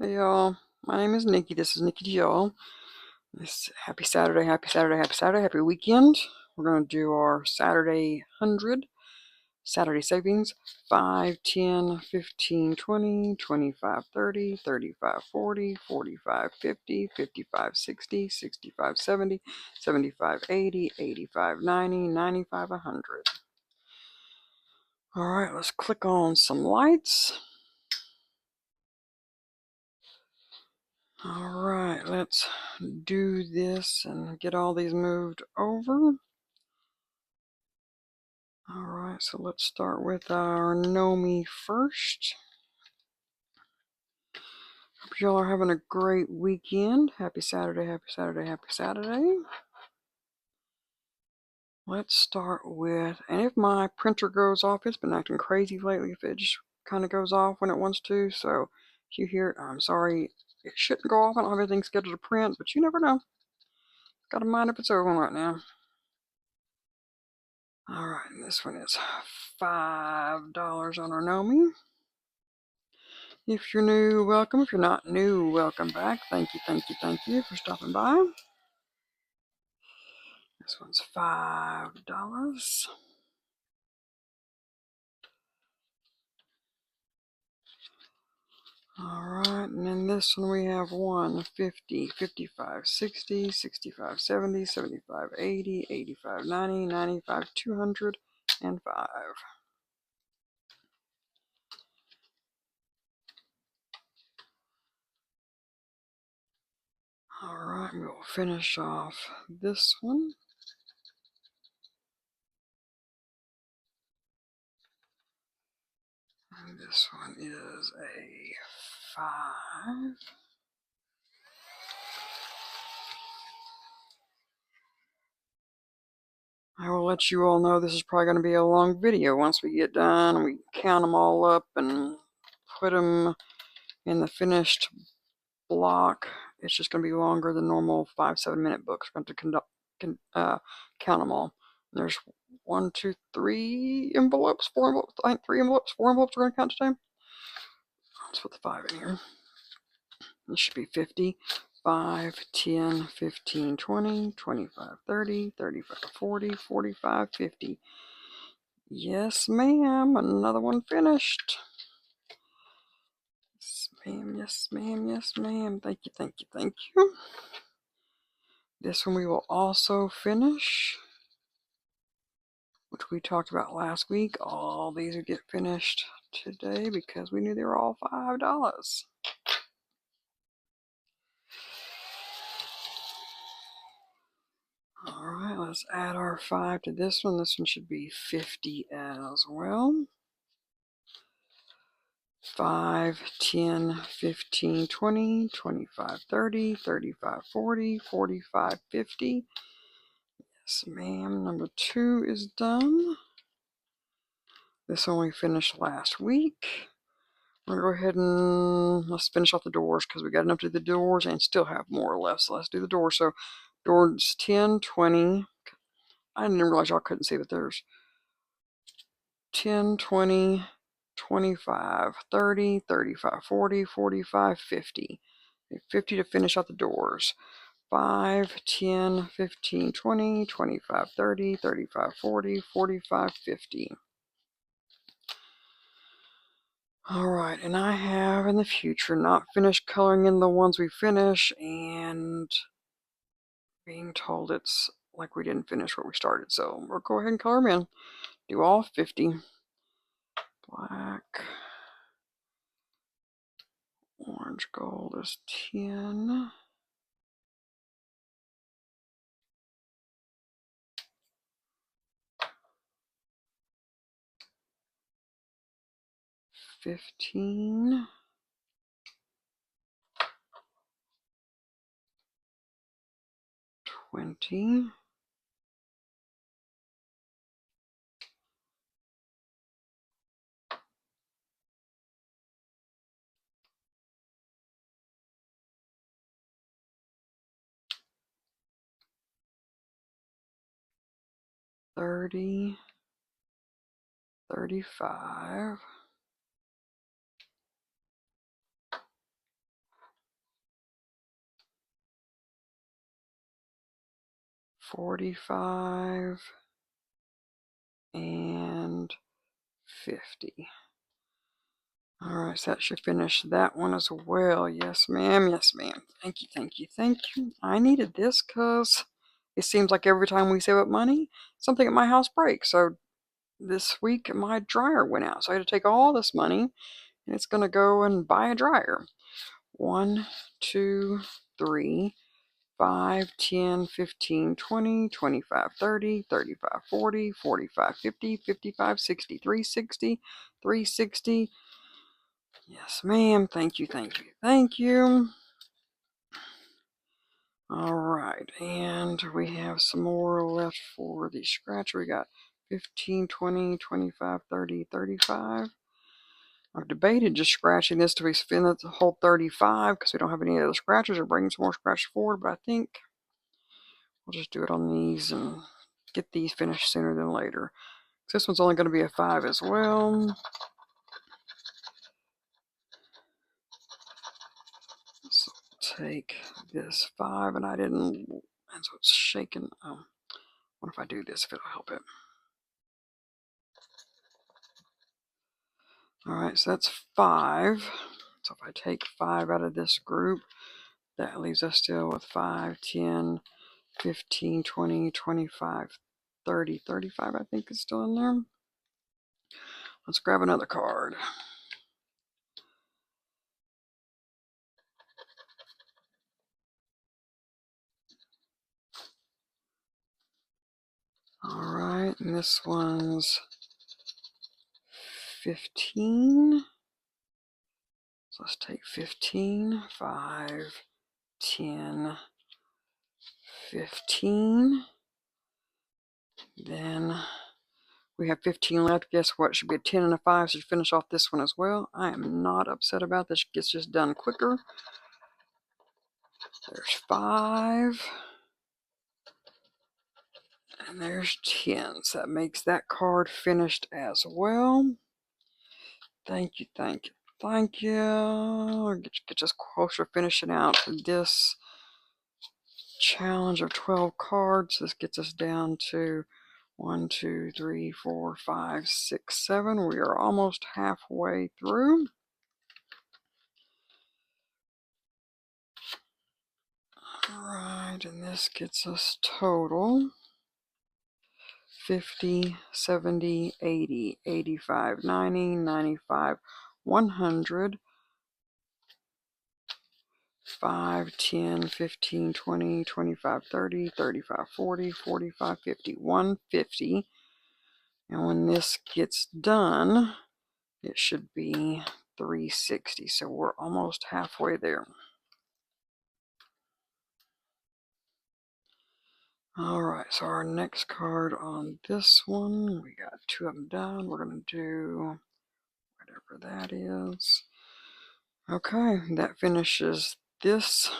Hey y'all, my name is Nikki. This is Nikki to y'all. Happy Saturday, happy Saturday, happy Saturday, happy weekend. We're going to do our Saturday 100, Saturday savings 5, 10, 15, 20, 25, 30, 35, 40, 45, 50, 55, 60, 65, 70, 75, 80, 85, 90, 95, 100. All right, let's click on some lights. All right, let's do this and get all these moved over. All right, so let's start with our Nomi first. Hope y'all are having a great weekend. Happy Saturday, happy Saturday, happy Saturday. Let's start with, and if my printer goes off, it's been acting crazy lately if it just kind of goes off when it wants to. So if you hear it, I'm sorry. It shouldn't go off. I don't have anything scheduled to print, but you never know. Got to mind if it's over right now. All right, and this one is $5 on our Nomi. If you're new, welcome. If you're not new, welcome back. Thank you, thank you, thank you for stopping by. This one's $5. All right, and then this one we have 1, 50, 55, 60, 65, 70, 75, 80, 85, 90, 95, 205. All right, we'll finish off this one. And this one is a 5. I will let you all know this is probably going to be a long video once we get done and we count them all up and put them in the finished block. It's just going to be longer than normal 5-7 minute books. We're going to count them all. And there's 1, 2, 3 envelopes, 4 envelopes, I think 3 envelopes, 4 envelopes we're going to count today. Let's put the 5 in here. This should be 50. 5, 10, 15, 20, 25, 30, 35, 40, 45, 50. Yes, ma'am. Another one finished. Yes, ma'am. Yes, ma'am. Yes, ma'am. Thank you, thank you, thank you. This one we will also finish, which we talked about last week. All these would get finished today because we knew they were all $5. All right, let's add our 5 to this one. This one should be 50 as well. 5, 10, 15, 20, 25, 30, 35, 40, 45, 50. Yes, ma'am. Number 2 is done. This one we finished last week. I'm going to go ahead and let's finish off the doors because we got enough to do the doors and still have more left. So let's do the doors. So doors 10, 20. I didn't realize y'all couldn't see, but there's 10, 20, 25, 30, 35, 40, 45, 50. 50 to finish out the doors. 5, 10, 15, 20, 25, 30, 35, 40, 45, 50. All right, and I have in the future not finished coloring in the ones we finish and being told it's like we didn't finish what we started. So we'll go ahead and color them in. Do all 50. Black. Orange gold is 10. $15. 20. 30. 35. 45 and 50. All right, so that should finish that one as well. Yes, ma'am. Yes, ma'am. Thank you, thank you, thank you. I needed this because it seems like every time we save up money, something at my house breaks. So this week, my dryer went out. So I had to take all this money, and it's going to go and buy a dryer. 1, 2, 3, 5, 10, 15, 20, 25, 30, 35, 40, 45, 50, 55, 60, 360, 360. Yes, ma'am. Thank you, thank you, thank you. All right, and we have some more left for the scratcher. We got 15, 20, 25, 30, 35. I've debated just scratching this till we spin the whole 35 because we don't have any other scratchers, or bringing some more scratches forward, but I think we'll just do it on these and get these finished sooner than later. This one's only going to be a 5 as well. So take this 5, and I didn't, and so it's shaking. What if I do this, if it'll help it? All right, so that's 5. So if I take 5 out of this group, that leaves us still with 5, 10, 15, 20, 25, 30, 35, I think is still in there. Let's grab another card. All right, and this one's 15. So let's take 15, 5, 10, 15. Then we have 15 left. Guess what? It should be a 10 and a 5, so finish off this one as well. I am not upset about this. It gets just done quicker. There's 5. And there's 10. So that makes that card finished as well. Thank you, thank you, thank you. Get us closer finishing out this challenge of 12 cards. This gets us down to 1, 2, 3, 4, 5, 6, 7. We are almost halfway through. All right, and this gets us total 50, 70, 80, 85, 90, 95, 100, 5, 10, 15, 20, 25, 30, 35, 40, 45, 50, 150. And when this gets done, it should be 360. So we're almost halfway there. All right, so our next card on this one, we got 2 of them done. We're going to do whatever that is. Okay, that finishes this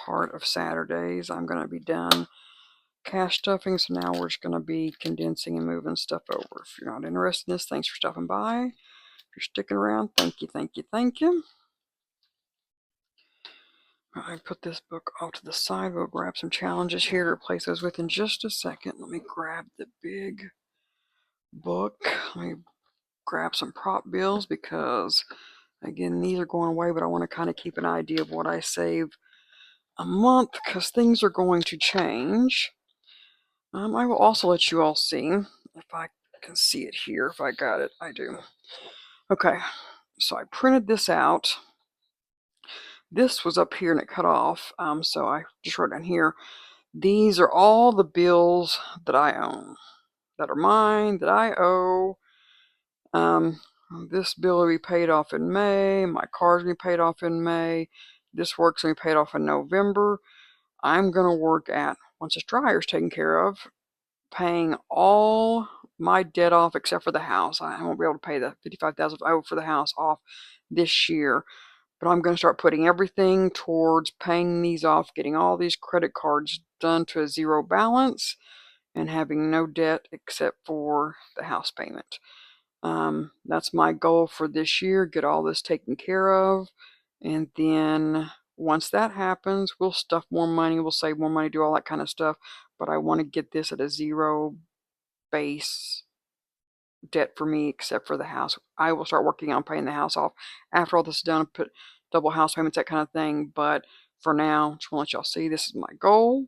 part of Saturdays. I'm going to be done cash stuffing, so now we're just going to be condensing and moving stuff over. If you're not interested in this, thanks for stopping by. If you're sticking around, thank you, thank you, thank you. I put this book off to the side. We'll grab some challenges here to replace those with in just a second. Let me grab the big book. Let me grab some prop bills because, again, these are going away, but I want to kind of keep an idea of what I save a month because things are going to change. I will also let you all see if I can see it here. If I got it, I do. Okay, so I printed this out. This was up here and it cut off, so I just wrote down here. These are all the bills that I own, that are mine, that I owe. This bill will be paid off in May. My car's going to be paid off in May. This work's going to be paid off in November. I'm going to work at, once this dryer's taken care of, paying all my debt off except for the house. I won't be able to pay the $55,000 I owe for the house off this year. But I'm going to start putting everything towards paying these off, getting all these credit cards done to a zero balance, and having no debt except for the house payment. That's my goal for this year, get all this taken care of. And then once that happens, we'll stuff more money, we'll save more money, do all that kind of stuff. but I want to get this at a zero base debt for me, except for the house. I will start working on paying the house off after all this is done, put double house payments, that kind of thing. But for now, just want to let y'all see this is my goal.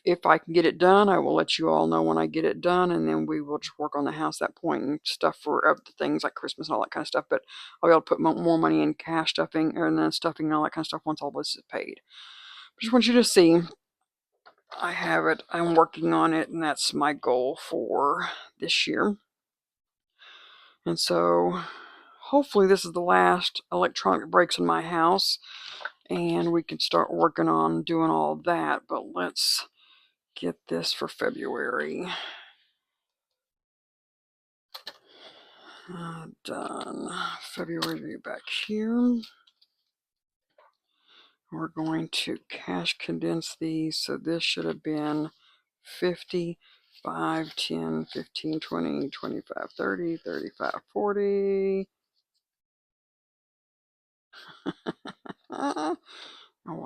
If I can get it done, I will let you all know when I get it done, and then we will just work on the house at that point and stuff for other things like Christmas and all that kind of stuff. But I'll be able to put more money in cash stuffing and then stuffing and all that kind of stuff once all this is paid. Just want you to see I have it. I'm working on it, and that's my goal for this year. And so hopefully this is the last electronic breaks in my house, and we can start working on doing all that. But let's get this for February. Done. February back here. We're going to cash condense these. So this should have been 50, 5, 10, 15, 20, 25, 30, 35, 40. Oh,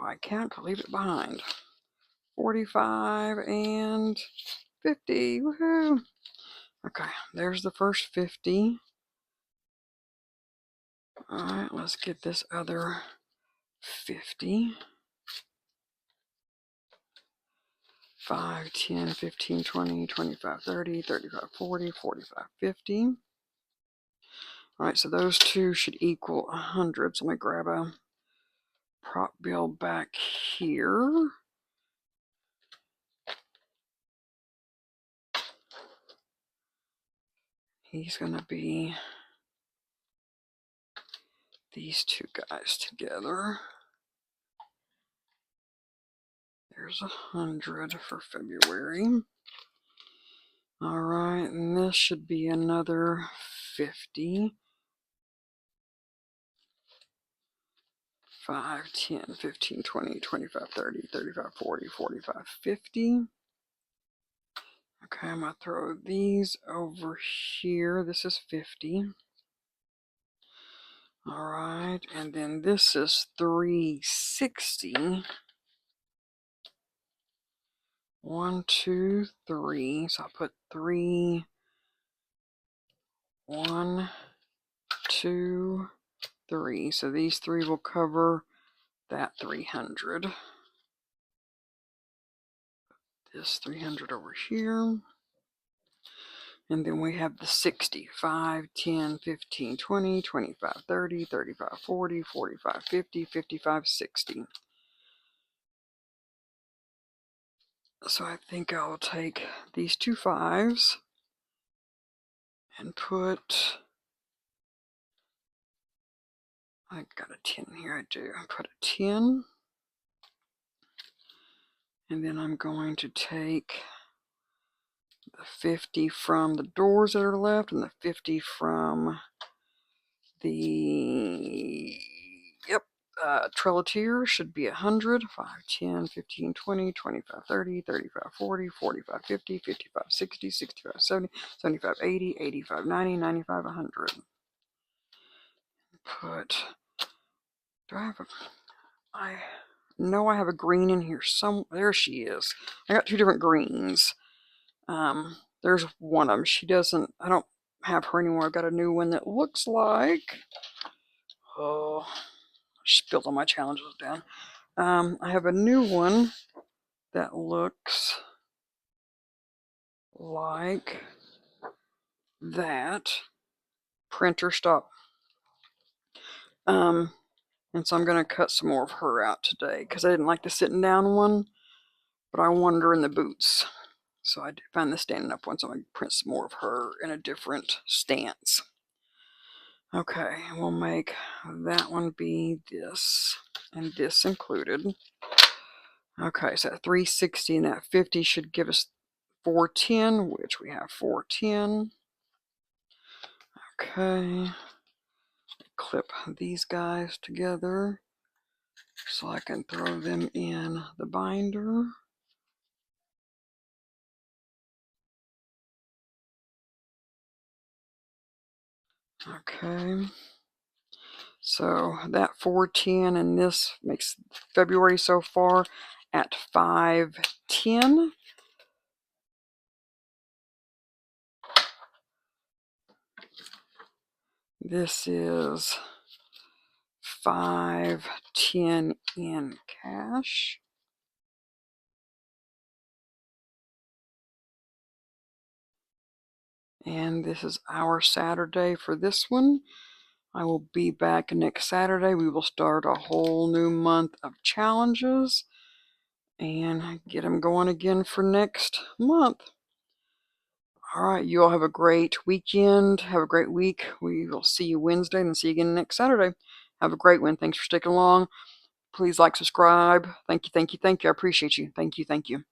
I can't leave it behind. 45 and 50. Woohoo! Okay, there's the first 50. All right, let's get this other 50. 5, 10, 15, 20, 25, 30, 35, 40, 45, 50. All right, so those two should equal 100. So let me grab a prop bill back here. He's going to be these two guys together. There's 100 for February. All right, and this should be another 50. 5, 10, 15, 20, 25, 30, 35, 40, 45, 50. Okay, I'm going to throw these over here. This is 50. All right, and then this is 360. 1, 2, 3. So I'll put 3, 1, 2, 3. So these three will cover that 300. This 300 over here. And then we have the 60. 5, 10, 15, 20, 25, 30, 35, 40, 45, 50, 55, 60. So I think I'll take these two 5s and put, I got a 10 here, I do. I put a 10. And then I'm going to take the 50 from the doors that are left and the 50 from the, trelatier should be 100. 5, 10, 15, 20, 25, 30, 35, 40, 45, 50, 55, 60, 65, 70, 75, 80, 85, 90, 95, 100. I know I have a green in here there she is. I got two different greens. There's one of them. I don't have her anymore. I've got a new one that looks like, oh, I spilled all my challenges down. I have a new one that looks like that. Printer stop. And so I'm going to cut some more of her out today because I didn't like the sitting down one, but I wanted her in the boots. So I found the standing up one, so I'm going to print some more of her in a different stance. Okay, we'll make that one be this, and this included. Okay, so that 360 and that 50 should give us 410, which we have 410. Okay, clip these guys together so I can throw them in the binder. Okay, so that 410 and this makes February so far. at 510. This is 510 in cash. And this is our Saturday for this one. I will be back next Saturday. We will start a whole new month of challenges and get them going again for next month. All right, you all have a great weekend. Have a great week. We will see you Wednesday and see you again next Saturday. Have a great one. Thanks for sticking along. Please like, subscribe. Thank you, thank you, thank you. I appreciate you. Thank you, thank you.